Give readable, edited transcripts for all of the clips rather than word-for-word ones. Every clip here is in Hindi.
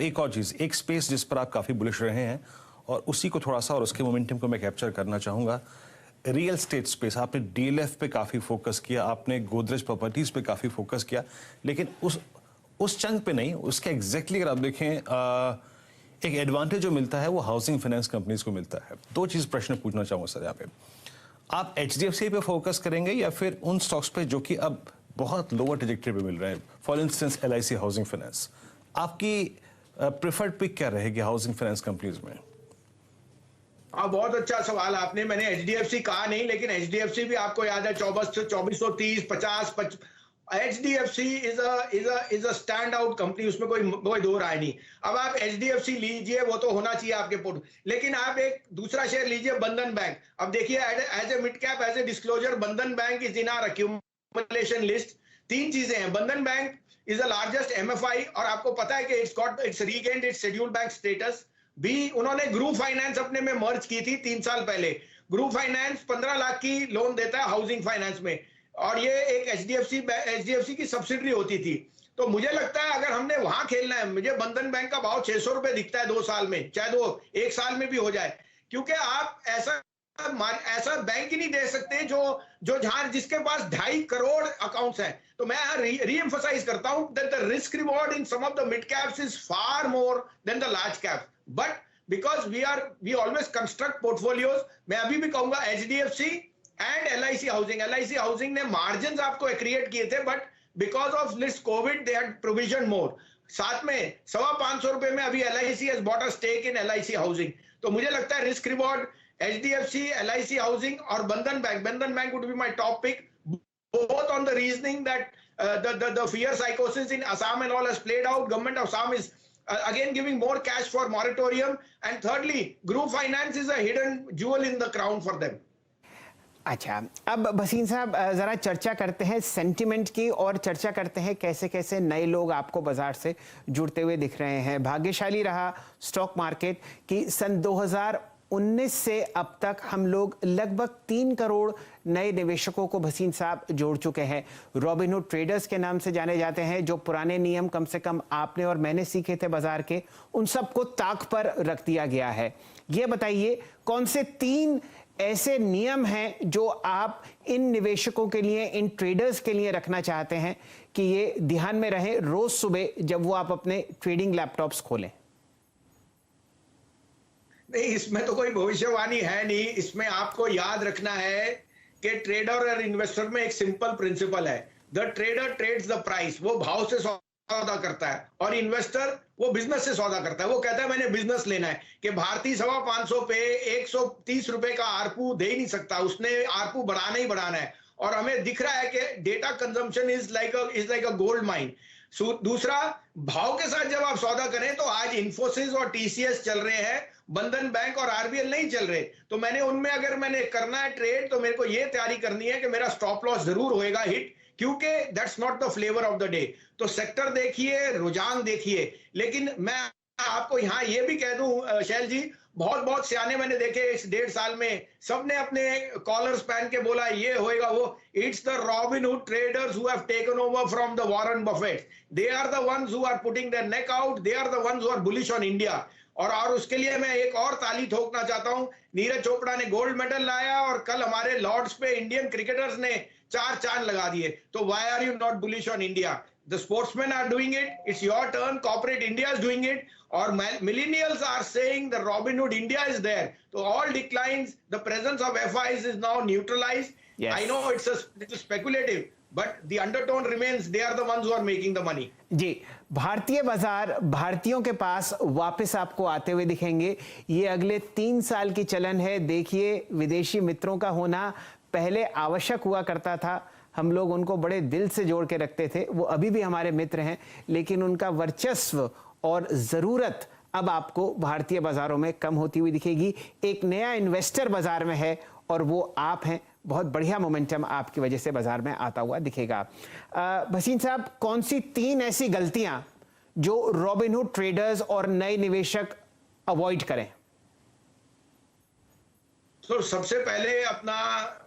एक और चीज़, एक स्पेस जिस पर आप काफ़ी बुलिश रहे हैं और उसी को थोड़ा सा और उसके मोमेंटम को मैं कैप्चर करना चाहूँगा। रियल स्टेट स्पेस, आपने डीएलएफ पे काफ़ी फोकस किया, आपने गोदरेज प्रॉपर्टीज़ पे काफ़ी फोकस किया, लेकिन उस चंक पे नहीं, उसके एग्जैक्टली अगर आप देखें एक एडवांटेज जो मिलता है वो हाउसिंग फाइनेंस कंपनीज को मिलता है। दो चीज़ प्रश्न पूछना चाहूँगा सर यहाँ पे, आप एचडीएफसी पे फोकस करेंगे या फिर उन स्टॉक्स पे जो कि अब बहुत लोअर ट्रैजेक्टरी पे मिल रहे हैं, for instance LIC housing finance, आपकी प्रेफर्ड पिक क्या रहेगी हाउसिंग फाइनेंस कंपनीज में? बहुत अच्छा सवाल आपने। मैंने एचडीएफसी कहा नहीं, लेकिन एचडीएफसी भी आपको याद है 2430, 50, HDFC is a stand out company, उसमें कोई दो राय नहीं। अब आप एचडीएफसी लीजिए, वो तो होना चाहिए आपके पोर्ट, लेकिन आप एक दूसरा शेयर लीजिए, बंधन बैंक। अब देखिए, as a mid cap, as a disclosure, Bandhan bank is in our accumulation list. तीन चीजें हैं, Bandhan bank is the largest MFI, और आपको पता है कि it's regained it's scheduled bank status भी। उन्होंने ग्रुप फाइनेंस अपने में मर्ज की थी 3 साल पहले। ग्रुप फाइनेंस 15 लाख की लोन देता है हाउसिंग फाइनेंस में, और ये एक एचडीएफसी की सब्सिडरी होती थी। तो मुझे लगता है अगर हमने वहां खेलना है, मुझे बंधन बैंक का भाव 600 रुपए दिखता है 2 साल में, चाहे वो 1 साल में भी हो जाए, क्योंकि आप ऐसा बैंक ही नहीं दे सकते जो जहां जिसके पास 2.5 करोड़ अकाउंट्स हैं। तो मैं रीएम्फसाइज करता हूं that the risk reward in some of the mid caps is far more than the large caps, but because we always construct portfolios. मैं अभी भी कहूंगा एचडीएफसी एंड एलआईसी हाउसिंग ने मार्जिन आपको क्रिएट किए थे, but because of this Covid they had provision more. साथ में 525 रुपए में अभी LIC has bought a stake in LIC housing. तो मुझे लगता है risk reward HDFC, LIC housing और Bandhan bank would be my top pick, both on the reasoning that the fear psychosis in Assam and all has played out. Government of Assam is again giving more cash for moratorium, and thirdly, group finance is a hidden jewel in the crown for them. अच्छा, अब भसीन साहब ज़रा चर्चा करते हैं सेंटिमेंट की, और चर्चा करते हैं कैसे कैसे नए लोग आपको बाजार से जुड़ते हुए दिख रहे हैं। भाग्यशाली रहा स्टॉक मार्केट कि सन 2019 से अब तक हम लोग लगभग 3 करोड़ नए निवेशकों को भसीन साहब जोड़ चुके हैं। रॉबिनहुड ट्रेडर्स के नाम से जाने जाते हैं, जो पुराने नियम कम से कम आपने और मैंने सीखे थे बाजार के, उन सबको ताक पर रख दिया गया है। ये बताइए कौन से 3 ऐसे नियम हैं जो आप इन निवेशकों के लिए, इन ट्रेडर्स के लिए रखना चाहते हैं कि ये ध्यान में रहे रोज सुबह जब वो आप अपने ट्रेडिंग लैपटॉप्स खोलें? नहीं, इसमें तो कोई भविष्यवाणी है नहीं। इसमें आपको याद रखना है कि ट्रेडर और इन्वेस्टर में एक सिंपल प्रिंसिपल है, the trader trades the price. वो भाव से सौदा करता है, और इन्वेस्टर वो बिजनेस से सौदा करता है। वो कहता है मैंने बिजनेस लेना है, कि भारतीय 550 पे 130 रुपए का आरपू दे ही नहीं सकता, उसने आरपू बढ़ाना ही बढ़ाना है। और हमें दिख रहा है कि data consumption is like a gold mine. दूसरा, भाव के साथ जब आप सौदा करें, तो आज इन्फोसिस और टीसीएस चल रहे हैं, बंधन बैंक और आरबीएल नहीं चल रहे। तो मैंने करना है ट्रेड, तो मेरे को ये तैयारी करनी है कि मेरा स्टॉप लॉस जरूर होएगा हिट, क्योंकि that's not the flavour of the day. तो सेक्टर देखिए, रुझान देखिए। लेकिन मैं आपको यहां ये भी कह दूं शैल जी, बहुत सियाने मैंने देखे इस 1.5 साल में, सबने अपने कॉलर्स पहन के बोला ये होएगा वो। It's the Robinhood traders who have taken over from the Warren Buffett. They are the ones who are putting their neck out, they are the ones who are bullish on India. और उसके लिए मैं एक और ताली ठोकना चाहता हूं। नीरज चोपड़ा ने गोल्ड मेडल लाया, और कल हमारे लॉर्ड्स पे इंडियन क्रिकेटर्स ने 4 चांद लगा दिए। तो why are you not bullish on India? The sportsmen are doing it. It's your turn. Corporate India is doing it. Or millennials are saying the Robinhood India is there. So all declines, the presence of FIs is now neutralized. Yes. I know it's speculative, but the undertone remains. They are the ones who are making the money. जी, भारतीय बाजार भारतीयों के पास वापस आपको आते हुए दिखेंगे। ये अगले 3 साल की चलन है। देखिए, विदेशी मित्रों का होना पहले आवश्यक हुआ करता था, हम लोग उनको बड़े दिल से जोड़ के रखते थे, वो अभी भी हमारे मित्र हैं, लेकिन उनका वर्चस्व और ज़रूरत अब आपको भारतीय बाजारों में कम होती हुई दिखेगी। एक नया इन्वेस्टर बाजार में है, और वो आप हैं। बहुत बढ़िया मोमेंटम आपकी वजह से बाजार में आता हुआ दिखेगा। भसीन साहब, कौन सी 3 ऐसी गलतियां जो रॉबिनहुड ट्रेडर्स और नए निवेशक अवॉइड करें? तो सबसे पहले अपना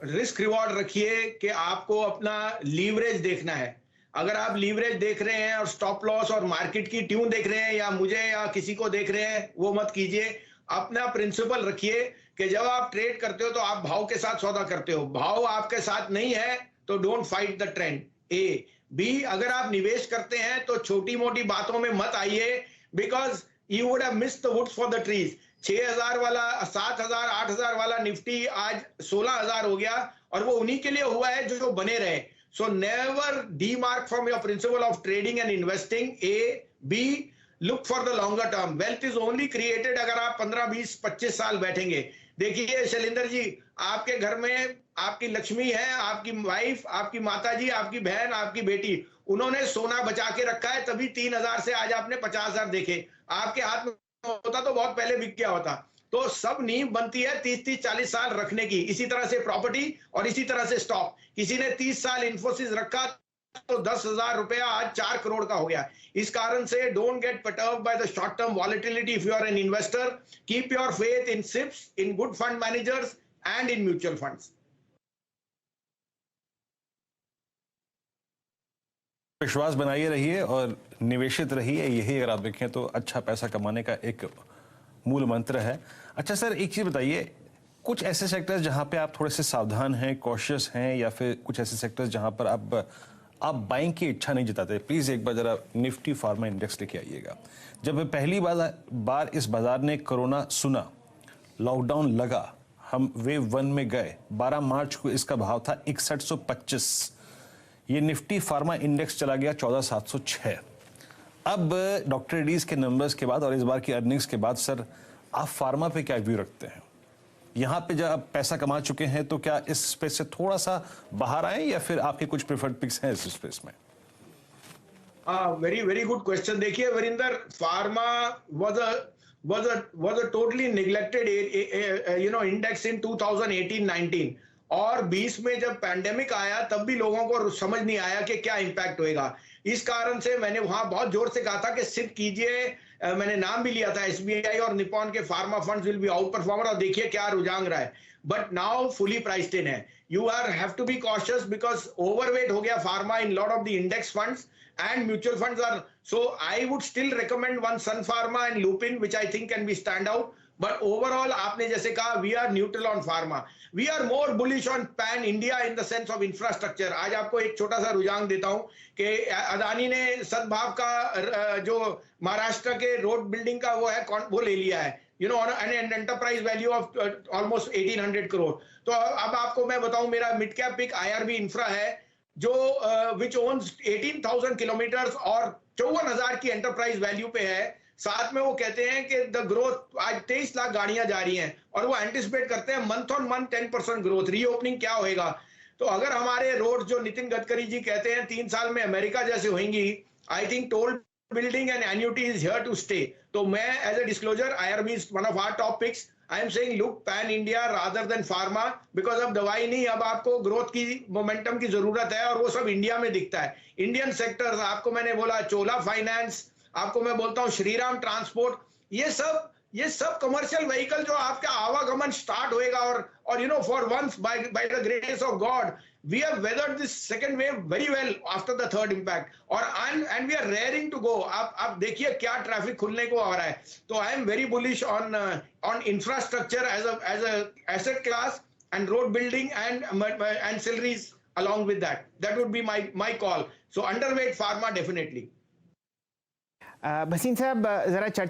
रिस्क रिवॉर्ड रखिए कि आपको अपना लीवरेज देखना है। अगर आप लीवरेज देख रहे हैं और स्टॉप लॉस और मार्केट की ट्यून देख रहे हैं या मुझे या किसी को देख रहे हैं, वो मत कीजिए। अपना प्रिंसिपल रखिए कि जब आप ट्रेड करते हो तो आप भाव के साथ सौदा करते हो, भाव आपके साथ नहीं है तो don't fight the trend. A B, अगर आप निवेश करते हैं तो छोटी मोटी बातों में मत आइए, because you would have missed the woods for the trees. 6,000 वाला, 7,000, 8,000 वाला निफ्टी आज 16,000 हो गया, और वो उन्हीं के लिए हुआ है जो बने रहे। So never demark from your principle of trading and investing. A B, look for the longer term. Wealth is only created अगर आप 15, 20, 25 साल बैठेंगे। देखिए शैलेंद्र जी, आपके घर में आपकी लक्ष्मी है, आपकी वाइफ, आपकी माता जी, आपकी बहन, आपकी बेटी, उन्होंने सोना बचा के रखा है, तभी 3,000 से आज आपने 50,000 देखे। आपके हाथ में होता तो बहुत पहले बिक गया होता। तो सब नींव बनती है 30-30, 40 साल रखने की। इसी तरह से प्रॉपर्टी और इसी तरह से स्टॉक। किसी ने 30 साल इंफोसिस रखा तो 10,000 रुपया आज 4 करोड़ का हो गया। इस कारण से don't get perturbed by the short term volatility if you are an investor. Keep your faith in SIPs, in good fund managers and in mutual funds. विश्वास बनाइए रहिए और निवेशित रहिए, यही अगर आप देखें तो अच्छा पैसा कमाने का एक मूल मंत्र है। अच्छा सर, एक चीज बताइए, कुछ ऐसे सेक्टर्स जहां पे आप थोड़े से सावधान हैं, कॉशियस हैं, या फिर कुछ ऐसे सेक्टर्स जहां पर आप बाइंग की इच्छा नहीं जताते? प्लीज एक बार जरा निफ्टी फार्मा इंडेक्स लेके आइएगा। जब पहली बार इस बाजार ने कोरोना सुना, लॉकडाउन लगा, हम वेव 1 में गए, 12 मार्च को इसका भाव था 6125। ये निफ्टी फार्मा इंडेक्स चला गया 14,706। अब डॉक्टर रेड्डीज के नंबर्स के बाद और इस बार की अर्निंग्स के बाद सर, आप फार्मा पे क्या व्यू रखते हैं? यहाँ पे जब आप पैसा कमा चुके हैं तो क्या इस स्पेस से थोड़ा सा बाहर आए, या फिर आपके कुछ प्रेफर्ड पिक्स हैं इस स्पेस में? Very very good question. देखिए Varinder, pharma was a totally neglected index in 2018-19, और 20 में जब पैंडेमिक आया तब भी लोगों को समझ नहीं आया कि क्या इंपैक्ट होएगा। इस कारण से मैंने वहां बहुत जोर से कहा था कि सिर्फ कीजिए, मैंने नाम भी लिया था, एसबीआई और निपॉन के pharma funds will be out performer, और देखिए क्या रुझान रहा है। But now fully priced in है। You have to be cautious because overweight हो गया pharma in lot of the index funds and mutual funds are. So I would still recommend one Sun Pharma and Lupin, which I think can be standout. But overall, आपने जैसे कहा, we are neutral on pharma. We are more bullish on pan India in the sense of infrastructure. आज आपको एक छोटा सा रुझान देता हूं कि अदानी ने सद्भाव का जो महाराष्ट्र के रोड बिल्डिंग का वो है, वो ले लिया है, an enterprise value of almost 1,800 crore. तो अब आपको मैं बताऊं, मेरा mid cap pick IRB infra है, जो विच ओन्स 18,000 किलोमीटर और 54,000 की एंटरप्राइज वैल्यू पे है। साथ में वो कहते हैं कि द ग्रोथ, आज 23 लाख गाड़ियां जा रही हैं, और वो एंटिसिपेट करते हैं month on month 10% growth. Reopening क्या होएगा? तो अगर हमारे रोड, जो नितिन गडकरी जी कहते हैं 3 साल में अमेरिका जैसे होंगी, I think toll building and annuity is here to stay. तो मैं as a disclosure, IRB is one of our top picks. I am saying look pan India rather than pharma, because अब दवाई नहीं, अब आपको ग्रोथ की मोमेंटम की जरूरत है, और वो सब इंडिया में दिखता है। इंडियन सेक्टर्स, आपको मैंने बोला चोला फाइनेंस, आपको मैं बोलता हूँ श्रीराम ट्रांसपोर्ट, ये सब कमर्शियल व्हीकल जो आपका आवागमन स्टार्ट होएगा, और for once by the grace of God we have weathered this second wave very well after the third impact, and we are raring to go. आप देखिए क्या ट्रैफिक खुलने को आ रहा है। तो I am very bullish on infrastructure as a asset class, and road building and ancillaries along with that. That would be my call. So underweight pharma definitely. Bhasin साहब, जरा चर्चा